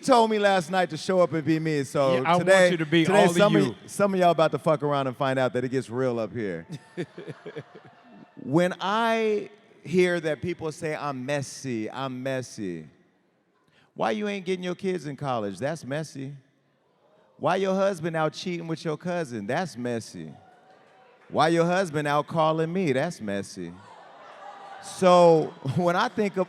told me last night to show up and be me. So Yeah, I today, want you to be today all of you. some of y'all about to fuck around and find out that it gets real up here. When I hear that people say I'm messy, why you ain't getting your kids in college? That's messy. Why your husband out cheating with your cousin? That's messy. Why your husband out calling me? That's messy. So when I think of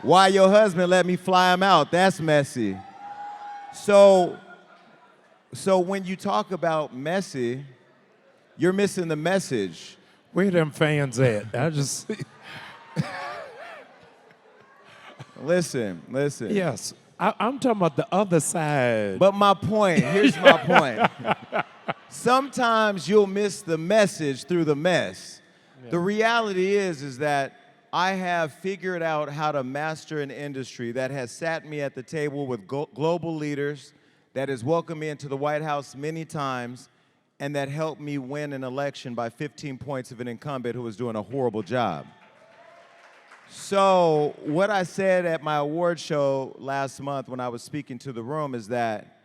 why your husband let me fly him out, that's messy. So when you talk about messy, you're missing the message. Where them fans at? I just Listen. yes. I'm talking about the other side. But my point, here's my point. Sometimes you'll miss the message through the mess. Yeah. The reality is that I have figured out how to master an industry that has sat me at the table with global leaders, that has welcomed me into the White House many times, and that helped me win an election by 15 points of an incumbent who was doing a horrible job. So what I said at my award show last month when I was speaking to the room is that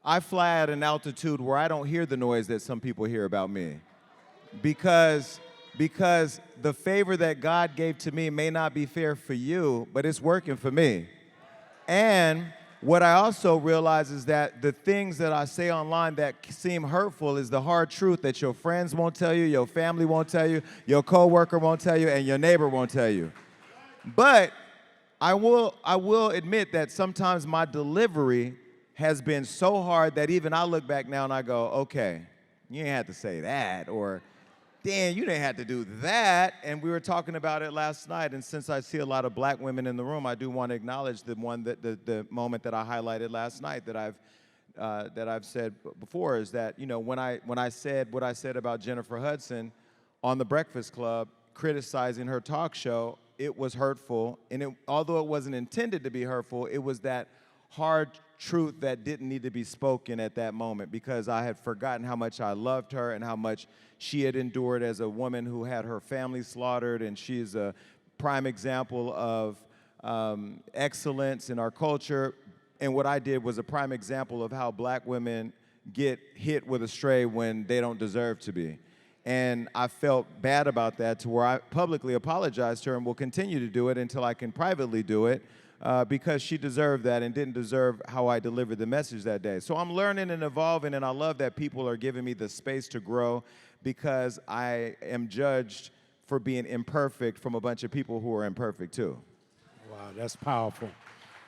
I fly at an altitude where I don't hear the noise that some people hear about me. Because the favor that God gave to me may not be fair for you, but it's working for me. And what I also realize is that the things that I say online that seem hurtful is the hard truth that your friends won't tell you, your family won't tell you, your coworker won't tell you, and your neighbor won't tell you. But I will admit that sometimes my delivery has been so hard that even I look back now and I go, okay, you ain't have to say that, or damn, you didn't have to do that. And we were talking about it last night, and since I see a lot of black women in the room, I do want to acknowledge the moment that I highlighted last night that I've said before, is that, you know, when I said what I said about Jennifer Hudson on The Breakfast Club, criticizing her talk show, it was hurtful, and although it wasn't intended to be hurtful, it was that hard truth that didn't need to be spoken at that moment, because I had forgotten how much I loved her and how much she had endured as a woman who had her family slaughtered, and she is a prime example of excellence in our culture. And what I did was a prime example of how black women get hit with a stray when they don't deserve to be. And I felt bad about that, to where I publicly apologized to her and will continue to do it until I can privately do it, because she deserved that and didn't deserve how I delivered the message that day. So I'm learning and evolving, and I love that people are giving me the space to grow, because I am judged for being imperfect from a bunch of people who are imperfect too. Wow, that's powerful.